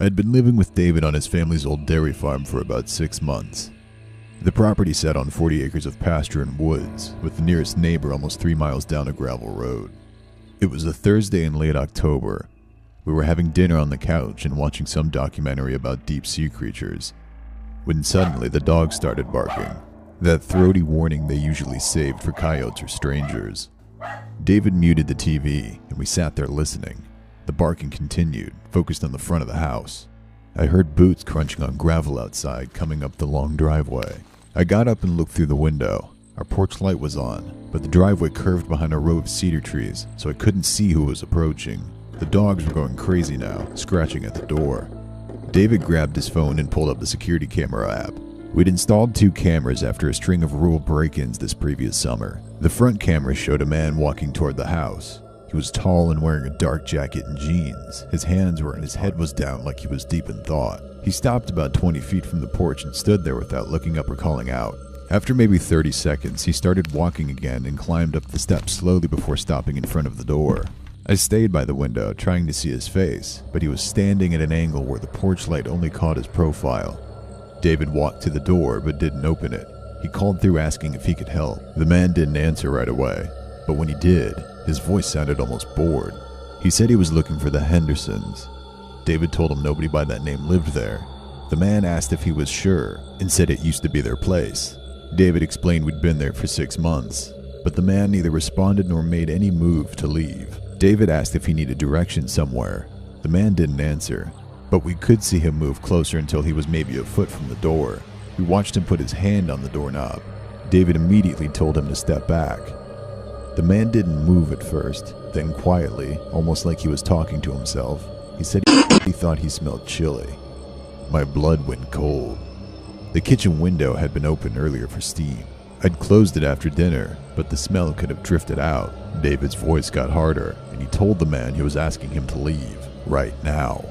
I'd been living with David on his family's old dairy farm for about 6 months. The property sat on 40 acres of pasture and woods, with the nearest neighbor almost 3 miles down a gravel road. It was a Thursday in late October. We were having dinner on the couch and watching some documentary about deep sea creatures, when suddenly the dogs started barking, that throaty warning they usually saved for coyotes or strangers. David muted the TV, and we sat there listening. The barking continued, focused on the front of the house. I heard boots crunching on gravel outside coming up the long driveway. I got up and looked through the window. Our porch light was on, but the driveway curved behind a row of cedar trees, so I couldn't see who was approaching. The dogs were going crazy now, scratching at the door. David grabbed his phone and pulled up the security camera app. We'd installed 2 cameras after a string of rural break-ins this previous summer. The front camera showed a man walking toward the house. He was tall and wearing a dark jacket and jeans. His hands were and his head was down like he was deep in thought. He stopped about 20 feet from the porch and stood there without looking up or calling out. After maybe 30 seconds, he started walking again and climbed up the steps slowly before stopping in front of the door. I stayed by the window, trying to see his face, but he was standing at an angle where the porch light only caught his profile. David walked to the door but didn't open it. He called through asking if he could help. The man didn't answer right away, but when he did, his voice sounded almost bored. He said he was looking for the Hendersons. David told him nobody by that name lived there. The man asked if he was sure and said it used to be their place. David explained we'd been there for 6 months, but the man neither responded nor made any move to leave. David asked if he needed directions somewhere. The man didn't answer, but we could see him move closer until he was maybe a foot from the door. We watched him put his hand on the doorknob. David immediately told him to step back. The man didn't move at first, then quietly, almost like he was talking to himself, he said he thought he smelled chili. My blood went cold. The kitchen window had been opened earlier for steam. I'd closed it after dinner, but the smell could have drifted out. David's voice got harder, and he told the man he was asking him to leave, right now.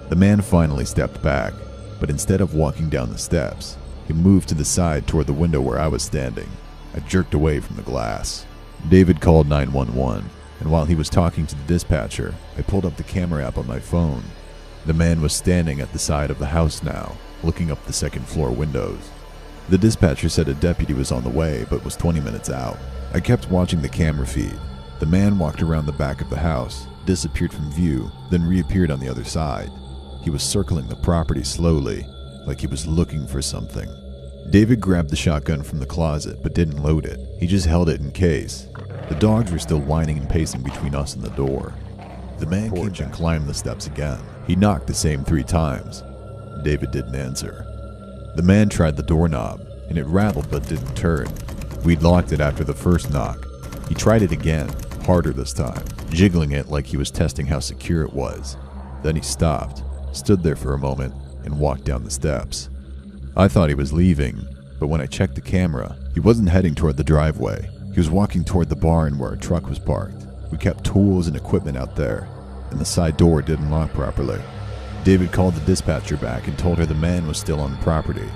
The man finally stepped back, but instead of walking down the steps, he moved to the side toward the window where I was standing. I jerked away from the glass. David called 911, and while he was talking to the dispatcher, I pulled up the camera app on my phone. The man was standing at the side of the house now, looking up the second-floor windows. The dispatcher said a deputy was on the way, but was 20 minutes out. I kept watching the camera feed. The man walked around the back of the house, disappeared from view, then reappeared on the other side. He was circling the property slowly, like he was looking for something. David grabbed the shotgun from the closet, but didn't load it. He just held it in case. The dogs were still whining and pacing between us and the door. The man came and climbed the steps again. He knocked the same 3 times. David didn't answer. The man tried the doorknob, and it rattled but didn't turn. We'd locked it after the first knock. He tried it again, harder this time, jiggling it like he was testing how secure it was. Then he stopped, stood there for a moment, and walked down the steps. I thought he was leaving, but when I checked the camera, he wasn't heading toward the driveway. He was walking toward the barn where our truck was parked. We kept tools and equipment out there, and the side door didn't lock properly. David called the dispatcher back and told her the man was still on the property.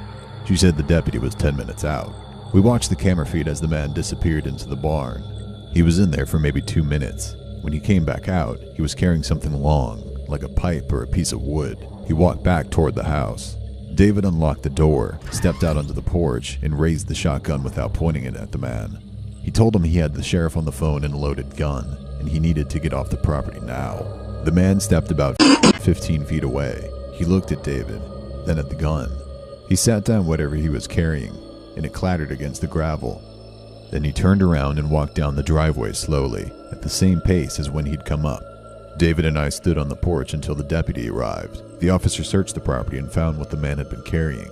She said the deputy was 10 minutes out. We watched the camera feed as the man disappeared into the barn. He was in there for maybe 2 minutes. When he came back out, he was carrying something long, like a pipe or a piece of wood. He walked back toward the house. David unlocked the door, stepped out onto the porch, and raised the shotgun without pointing it at the man. He told him he had the sheriff on the phone and a loaded gun, and he needed to get off the property now. The man stepped about 15 feet away. He looked at David, then at the gun. He sat down whatever he was carrying, and it clattered against the gravel. Then he turned around and walked down the driveway slowly, at the same pace as when he'd come up. David and I stood on the porch until the deputy arrived. The officer searched the property and found what the man had been carrying.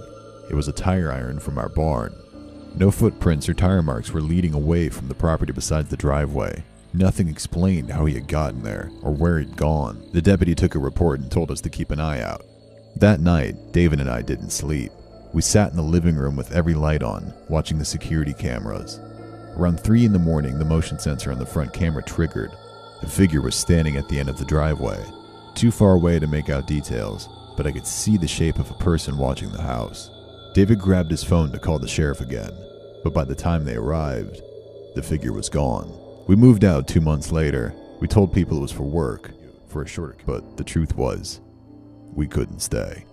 It was a tire iron from our barn. No footprints or tire marks were leading away from the property besides the driveway. Nothing explained how he had gotten there or where he'd gone. The deputy took a report and told us to keep an eye out. That night, David and I didn't sleep. We sat in the living room with every light on, watching the security cameras. Around 3 in the morning, the motion sensor on the front camera triggered. The figure was standing at the end of the driveway, too far away to make out details, but I could see the shape of a person watching the house. David grabbed his phone to call the sheriff again, but by the time they arrived, the figure was gone. We moved out 2 months later. We told people it was for work, for a shorter, but the truth was, we couldn't stay.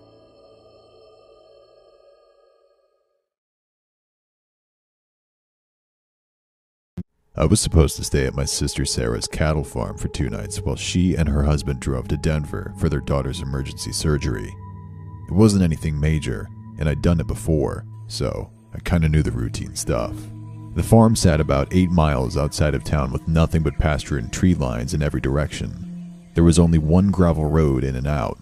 I was supposed to stay at my sister Sarah's cattle farm for 2 nights while she and her husband drove to Denver for their daughter's emergency surgery. It wasn't anything major, and I'd done it before, so I kinda knew the routine stuff. The farm sat about 8 miles outside of town with nothing but pasture and tree lines in every direction. There was only one gravel road in and out.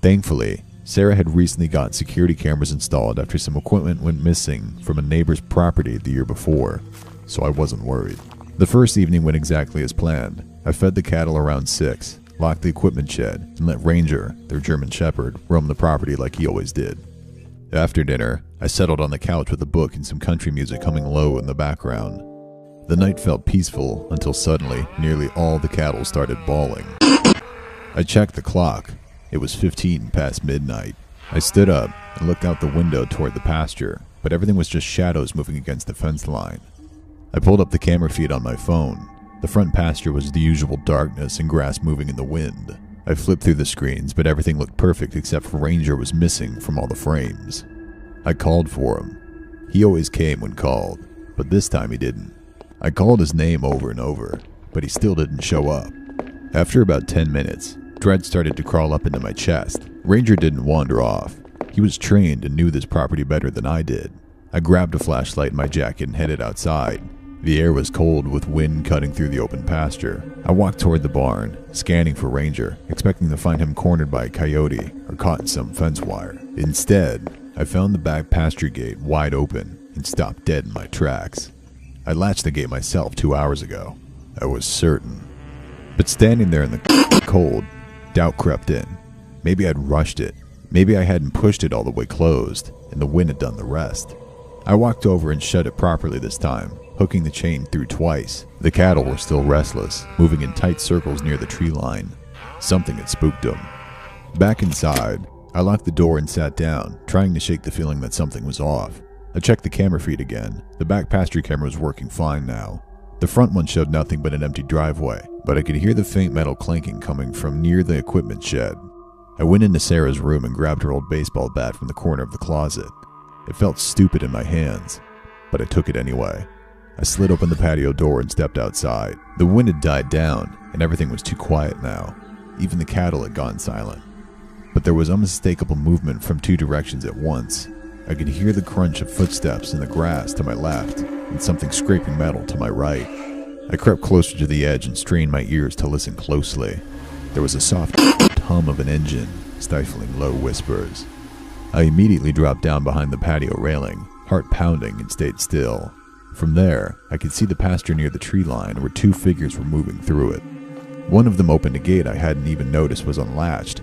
Thankfully, Sarah had recently got security cameras installed after some equipment went missing from a neighbor's property the year before, so I wasn't worried. The first evening went exactly as planned. I fed the cattle around 6, locked the equipment shed, and let Ranger, their German Shepherd, roam the property like he always did. After dinner, I settled on the couch with a book and some country music humming low in the background. The night felt peaceful until suddenly nearly all the cattle started bawling. I checked the clock. It was 15 past midnight. I stood up and looked out the window toward the pasture, but everything was just shadows moving against the fence line. I pulled up the camera feed on my phone. The front pasture was the usual darkness and grass moving in the wind. I flipped through the screens, but everything looked perfect except for Ranger was missing from all the frames. I called for him. He always came when called, but this time he didn't. I called his name over and over, but he still didn't show up. After about 10 minutes, dread started to crawl up into my chest. Ranger didn't wander off. He was trained and knew this property better than I did. I grabbed a flashlight in my jacket and headed outside. The air was cold with wind cutting through the open pasture. I walked toward the barn, scanning for Ranger, expecting to find him cornered by a coyote or caught in some fence wire. Instead, I found the back pasture gate wide open and stopped dead in my tracks. I latched the gate myself 2 hours ago. I was certain. But standing there in the cold, doubt crept in. Maybe I'd rushed it. Maybe I hadn't pushed it all the way closed, and the wind had done the rest. I walked over and shut it properly this time, hooking the chain through twice. The cattle were still restless, moving in tight circles near the tree line. Something had spooked them. Back inside, I locked the door and sat down, trying to shake the feeling that something was off. I checked the camera feed again. The back pasture camera was working fine now. The front one showed nothing but an empty driveway, but I could hear the faint metal clanking coming from near the equipment shed. I went into Sarah's room and grabbed her old baseball bat from the corner of the closet. It felt stupid in my hands, but I took it anyway. I slid open the patio door and stepped outside. The wind had died down, and everything was too quiet now. Even the cattle had gone silent. But there was unmistakable movement from 2 directions at once. I could hear the crunch of footsteps in the grass to my left, and something scraping metal to my right. I crept closer to the edge and strained my ears to listen closely. There was a soft hum of an engine, stifling low whispers. I immediately dropped down behind the patio railing, heart pounding, and stayed still. From there, I could see the pasture near the tree line where 2 figures were moving through it. One of them opened a gate I hadn't even noticed was unlatched.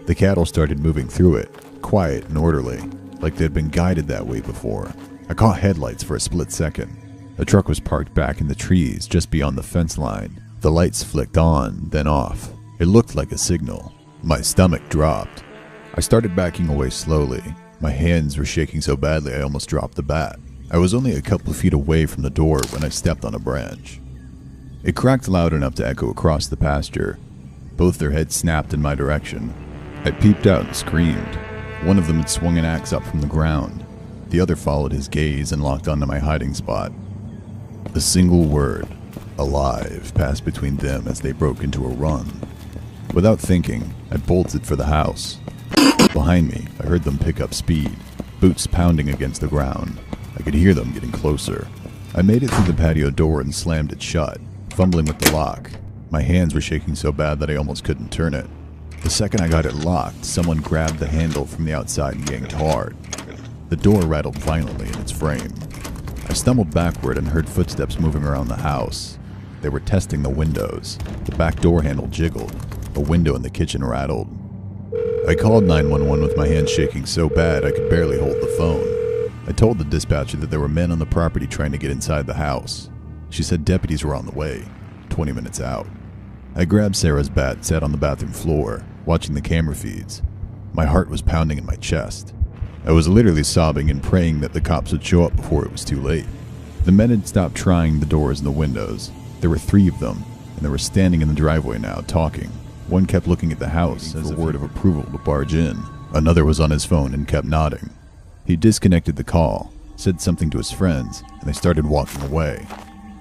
The cattle started moving through it, quiet and orderly, like they'd been guided that way before. I caught headlights for a split second. The truck was parked back in the trees just beyond the fence line. The lights flicked on, then off. It looked like a signal. My stomach dropped. I started backing away slowly. My hands were shaking so badly I almost dropped the bat. I was only a couple feet away from the door when I stepped on a branch. It cracked loud enough to echo across the pasture. Both their heads snapped in my direction. I peeped out and screamed. One of them had swung an axe up from the ground. The other followed his gaze and locked onto my hiding spot. A single word, alive, passed between them as they broke into a run. Without thinking, I bolted for the house. Behind me, I heard them pick up speed, boots pounding against the ground. I could hear them getting closer. I made it through the patio door and slammed it shut, fumbling with the lock. My hands were shaking so bad that I almost couldn't turn it. The second I got it locked, someone grabbed the handle from the outside and yanked hard. The door rattled violently in its frame. I stumbled backward and heard footsteps moving around the house. They were testing the windows. The back door handle jiggled. A window in the kitchen rattled. I called 911 with my hands shaking so bad I could barely hold the phone. I told the dispatcher that there were men on the property trying to get inside the house. She said deputies were on the way, 20 minutes out. I grabbed Sarah's bat and sat on the bathroom floor, watching the camera feeds. My heart was pounding in my chest. I was literally sobbing and praying that the cops would show up before it was too late. The men had stopped trying the doors and the windows. There were 3 of them, and they were standing in the driveway now, talking. One kept looking at the house as a word of approval to barge in. Another was on his phone and kept nodding. He disconnected the call, said something to his friends, and they started walking away.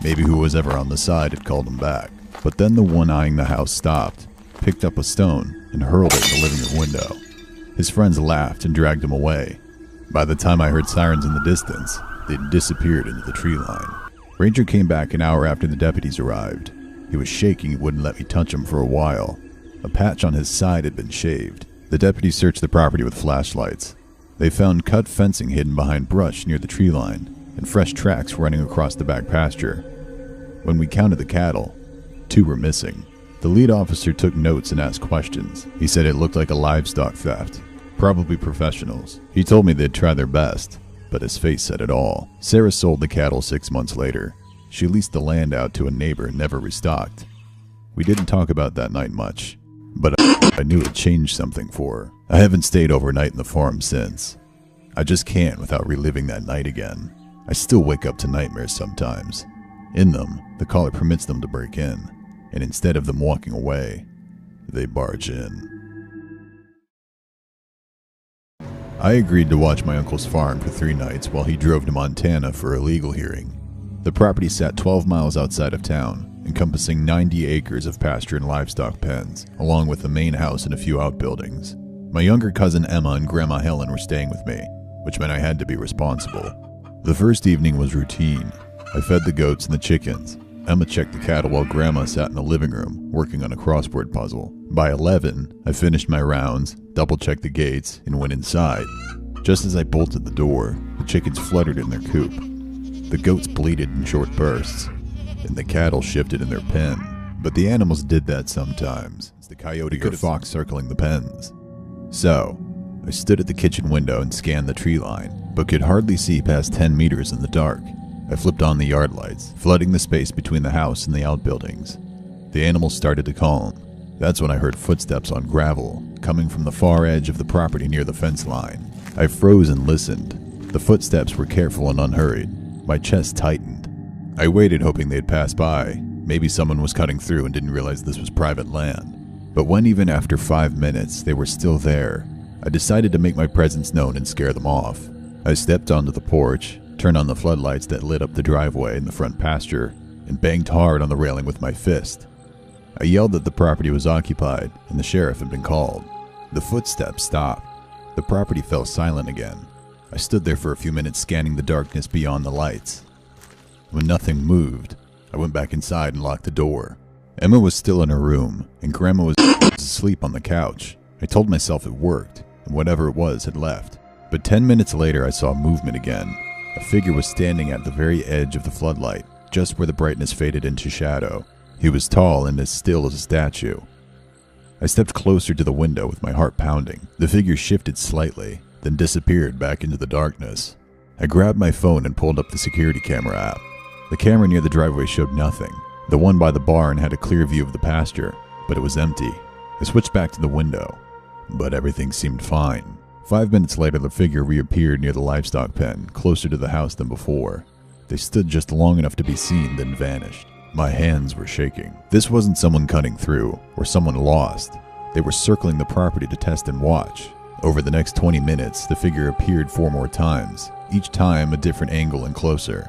Maybe who was ever on the side had called him back. But then the one eyeing the house stopped, picked up a stone, and hurled it in the living room window. His friends laughed and dragged him away. By the time I heard sirens in the distance, they'd disappeared into the tree line. Ranger came back an hour after the deputies arrived. He was shaking and wouldn't let me touch him for a while. A patch on his side had been shaved. The deputies searched the property with flashlights. They found cut fencing hidden behind brush near the tree line and fresh tracks running across the back pasture. When we counted the cattle, 2 were missing. The lead officer took notes and asked questions. He said it looked like a livestock theft, probably professionals. He told me they'd try their best, but his face said it all. Sarah sold the cattle 6 months later. She leased the land out to a neighbor and never restocked. We didn't talk about that night much, but I knew it changed something for her. I haven't stayed overnight in the farm since. I just can't without reliving that night again. I still wake up to nightmares sometimes. In them, the caller permits them to break in, and instead of them walking away, they barge in. I agreed to watch my uncle's farm for 3 nights while he drove to Montana for a legal hearing. The property sat 12 miles outside of town, encompassing 90 acres of pasture and livestock pens, along with the main house and a few outbuildings. My younger cousin Emma and Grandma Helen were staying with me, which meant I had to be responsible. The first evening was routine. I fed the goats and the chickens. Emma checked the cattle while Grandma sat in the living room, working on a crossword puzzle. By 11, I finished my rounds, double-checked the gates, and went inside. Just as I bolted the door, the chickens fluttered in their coop. The goats bleated in short bursts, and the cattle shifted in their pen. But the animals did that sometimes. It's the coyote or fox circling the pens. So, I stood at the kitchen window and scanned the tree line, but could hardly see past 10 meters in the dark. I flipped on the yard lights, flooding the space between the house and the outbuildings. The animals started to calm. That's when I heard footsteps on gravel, coming from the far edge of the property near the fence line. I froze and listened. The footsteps were careful and unhurried. My chest tightened. I waited, hoping they'd pass by. Maybe someone was cutting through and didn't realize this was private land. But when even after 5 minutes they were still there, I decided to make my presence known and scare them off. I stepped onto the porch, turned on the floodlights that lit up the driveway in the front pasture, and banged hard on the railing with my fist. I yelled that the property was occupied and the sheriff had been called. The footsteps stopped. The property fell silent again. I stood there for a few minutes scanning the darkness beyond the lights. When nothing moved, I went back inside and locked the door. Emma was still in her room, and Grandma was asleep on the couch. I told myself it worked, and whatever it was had left. But 10 minutes later I saw movement again. A figure was standing at the very edge of the floodlight, just where the brightness faded into shadow. He was tall and as still as a statue. I stepped closer to the window with my heart pounding. The figure shifted slightly, then disappeared back into the darkness. I grabbed my phone and pulled up the security camera app. The camera near the driveway showed nothing. The one by the barn had a clear view of the pasture, but it was empty. I switched back to the window, but everything seemed fine. 5 minutes later, the figure reappeared near the livestock pen, closer to the house than before. They stood just long enough to be seen, then vanished. My hands were shaking. This wasn't someone cutting through, or someone lost. They were circling the property to test and watch. Over the next 20 minutes, the figure appeared 4 more times, each time a different angle and closer.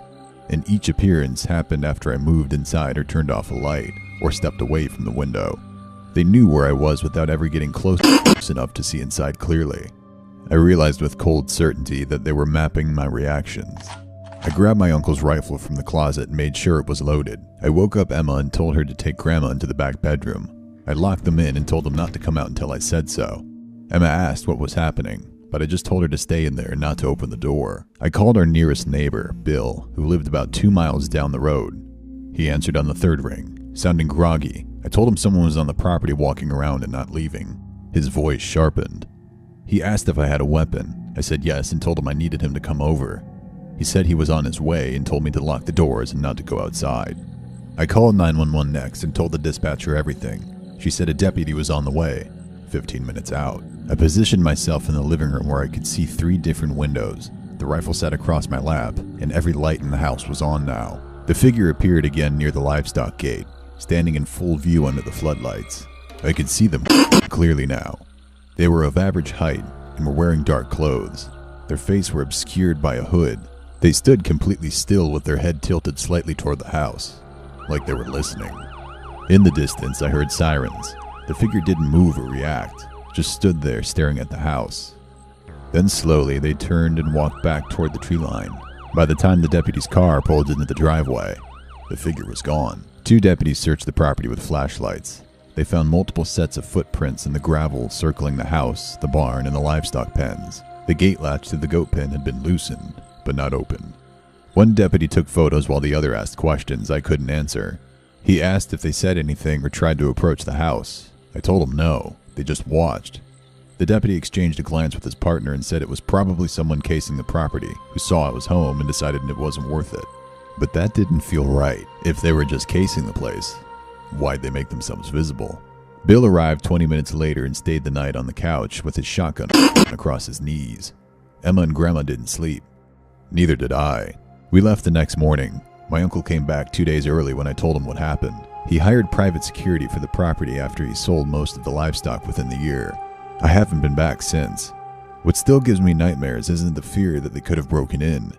And each appearance happened after I moved inside or turned off a light, or stepped away from the window. They knew where I was without ever getting close enough to see inside clearly. I realized with cold certainty that they were mapping my reactions. I grabbed my uncle's rifle from the closet and made sure it was loaded. I woke up Emma and told her to take Grandma into the back bedroom. I locked them in and told them not to come out until I said so. Emma asked what was happening, but I just told her to stay in there and not to open the door. I called our nearest neighbor, Bill, who lived about 2 miles down the road. He answered on the 3rd ring, sounding groggy. I told him someone was on the property walking around and not leaving. His voice sharpened. He asked if I had a weapon. I said yes and told him I needed him to come over. He said he was on his way and told me to lock the doors and not to go outside. I called 911 next and told the dispatcher everything. She said a deputy was on the way, 15 minutes out. I positioned myself in the living room where I could see 3 different windows. The rifle sat across my lap, and every light in the house was on now. The figure appeared again near the livestock gate, standing in full view under the floodlights. I could see them clearly now. They were of average height and were wearing dark clothes. Their faces were obscured by a hood. They stood completely still with their head tilted slightly toward the house, like they were listening. In the distance, I heard sirens. The figure didn't move or react, just stood there staring at the house. Then slowly, they turned and walked back toward the tree line. By the time the deputy's car pulled into the driveway, the figure was gone. 2 deputies searched the property with flashlights. They found multiple sets of footprints in the gravel circling the house, the barn, and the livestock pens. The gate latch to the goat pen had been loosened, but not open. One deputy took photos while the other asked questions I couldn't answer. He asked if they said anything or tried to approach the house. I told him no, they just watched. The deputy exchanged a glance with his partner and said it was probably someone casing the property who saw I was home and decided it wasn't worth it. But that didn't feel right. If they were just casing the place, why'd they make themselves visible? Bill arrived 20 minutes later and stayed the night on the couch with his shotgun across his knees. Emma and Grandma didn't sleep. Neither did I. We left the next morning. My uncle came back 2 days early when I told him what happened. He hired private security for the property after he sold most of the livestock within the year. I haven't been back since. What still gives me nightmares isn't the fear that they could have broken in.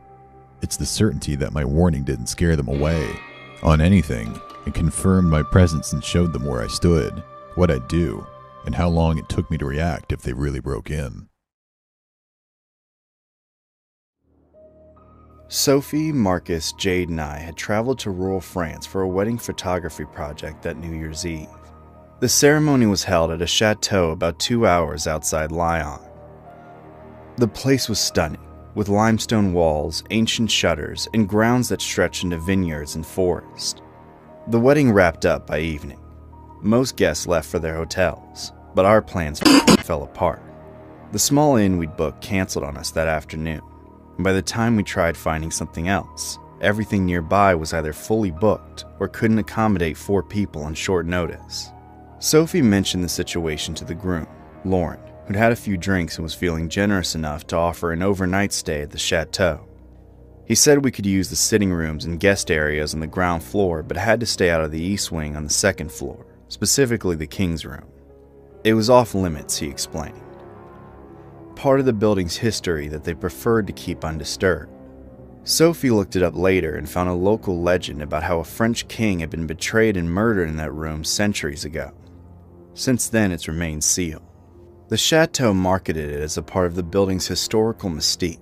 It's the certainty that my warning didn't scare them away on anything. It confirmed my presence and showed them where I stood, what I'd do, and how long it took me to react if they really broke in. Sophie, Marcus, Jade, and I had traveled to rural France for a wedding photography project that New Year's Eve. The ceremony was held at a chateau about 2 hours outside Lyon. The place was stunning, with limestone walls, ancient shutters, and grounds that stretched into vineyards and forest. The wedding wrapped up by evening. Most guests left for their hotels, but our plans fell apart. The small inn we'd booked canceled on us that afternoon, and by the time we tried finding something else, everything nearby was either fully booked or couldn't accommodate 4 people on short notice. Sophie mentioned the situation to the groom, Lauren, who'd had a few drinks and was feeling generous enough to offer an overnight stay at the chateau. He said we could use the sitting rooms and guest areas on the ground floor, but had to stay out of the east wing on the 2nd floor, specifically the king's room. It was off limits, he explained. Part of the building's history that they preferred to keep undisturbed. Sophie looked it up later and found a local legend about how a French king had been betrayed and murdered in that room centuries ago. Since then, it's remained sealed. The chateau marketed it as a part of the building's historical mystique.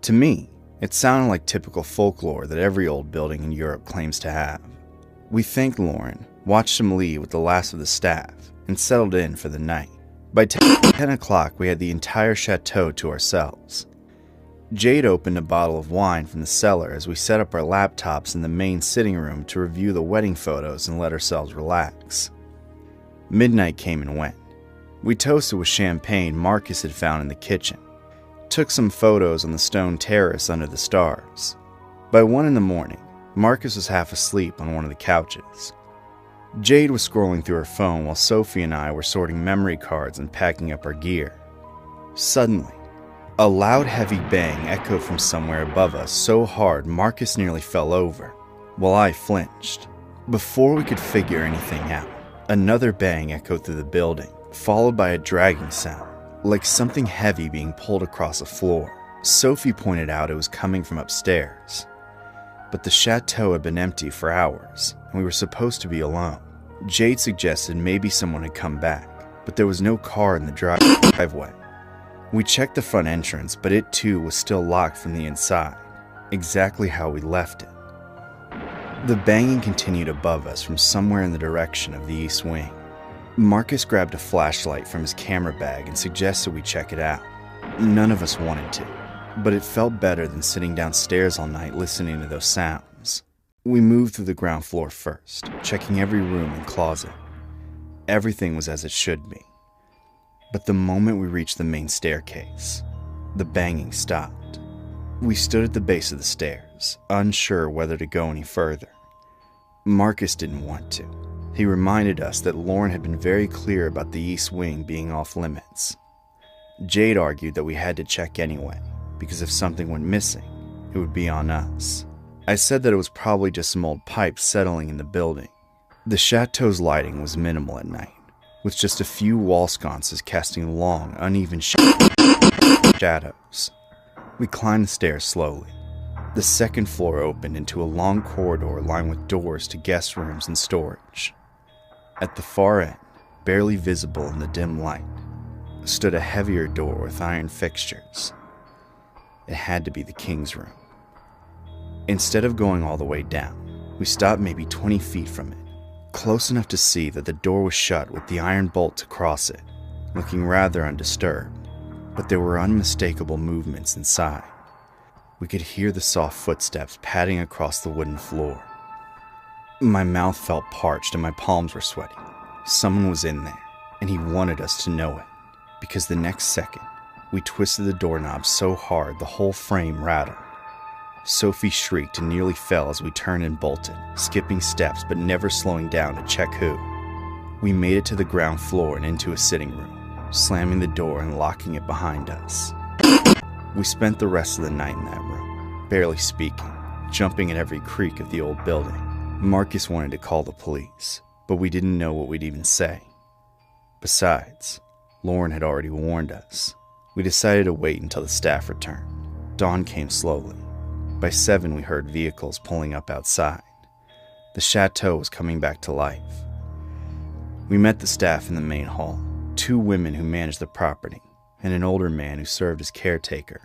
To me, it sounded like typical folklore that every old building in Europe claims to have. We thanked Lauren, watched him leave with the last of the staff, and settled in for the night. By 10 o'clock, we had the entire chateau to ourselves. Jade opened a bottle of wine from the cellar as we set up our laptops in the main sitting room to review the wedding photos and let ourselves relax. Midnight came and went. We toasted with champagne Marcus had found in the kitchen. Took some photos on the stone terrace under the stars. By 1 in the morning, Marcus was half asleep on one of the couches. Jade was scrolling through her phone while Sophie and I were sorting memory cards and packing up our gear. Suddenly, a loud, heavy bang echoed from somewhere above us so hard Marcus nearly fell over, while I flinched. Before we could figure anything out, another bang echoed through the building, followed by a dragging sound, like something heavy being pulled across a floor. Sophie pointed out it was coming from upstairs. But the chateau had been empty for hours, and we were supposed to be alone. Jade suggested maybe someone had come back, but there was no car in the driveway. We checked the front entrance, but it too was still locked from the inside, exactly how we left it. The banging continued above us from somewhere in the direction of the east wing. Marcus grabbed a flashlight from his camera bag and suggested we check it out. None of us wanted to, but it felt better than sitting downstairs all night listening to those sounds. We moved through the ground floor first, checking every room and closet. Everything was as it should be. But the moment we reached the main staircase, the banging stopped. We stood at the base of the stairs, unsure whether to go any further. Marcus didn't want to. He reminded us that Lauren had been very clear about the east wing being off limits. Jade argued that we had to check anyway, because if something went missing, it would be on us. I said that it was probably just some old pipes settling in the building, The chateau's lighting was minimal at night, with just a few wall sconces casting long, uneven shadows. We climbed the stairs slowly. The second floor opened into a long corridor lined with doors to guest rooms and storage. At the far end, barely visible in the dim light, stood a heavier door with iron fixtures. It had to be the king's room. Instead of going all the way down, we stopped maybe 20 feet from it, close enough to see that the door was shut with the iron bolt across it, looking rather undisturbed, but there were unmistakable movements inside. We could hear the soft footsteps padding across the wooden floor. My mouth felt parched and my palms were sweaty. Someone was in there, and he wanted us to know it, because the next second, we twisted the doorknob so hard the whole frame rattled. Sophie shrieked and nearly fell as we turned and bolted, skipping steps but never slowing down to check who. We made it to the ground floor and into a sitting room, slamming the door and locking it behind us. We spent the rest of the night in that room, barely speaking, jumping at every creak of the old building. Marcus wanted to call the police, but we didn't know what we'd even say. Besides, Lauren had already warned us. We decided to wait until the staff returned. Dawn came slowly. By 7, we heard vehicles pulling up outside. The chateau was coming back to life. We met the staff in the main hall, 2 women who managed the property, and an older man who served as caretaker.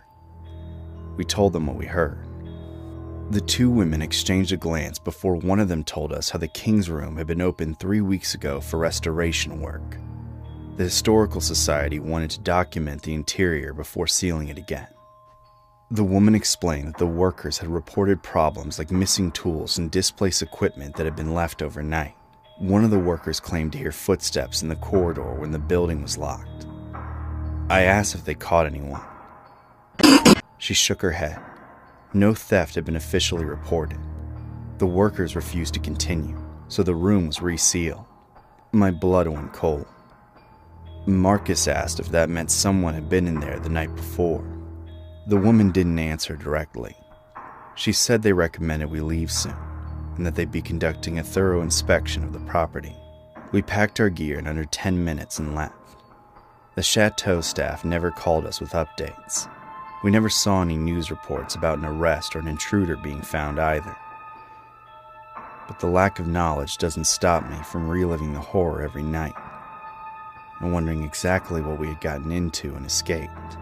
We told them what we heard. The 2 women exchanged a glance before one of them told us how the king's room had been opened 3 weeks ago for restoration work. The Historical Society wanted to document the interior before sealing it again. The woman explained that the workers had reported problems like missing tools and displaced equipment that had been left overnight. One of the workers claimed to hear footsteps in the corridor when the building was locked. I asked if they caught anyone. She shook her head. No theft had been officially reported. The workers refused to continue, so the room was resealed. My blood went cold. Marcus asked if that meant someone had been in there the night before. The woman didn't answer directly. She said they recommended we leave soon, and that they'd be conducting a thorough inspection of the property. We packed our gear in under 10 minutes and left. The chateau staff never called us with updates. We never saw any news reports about an arrest or an intruder being found either. But the lack of knowledge doesn't stop me from reliving the horror every night, and wondering exactly what we had gotten into and escaped.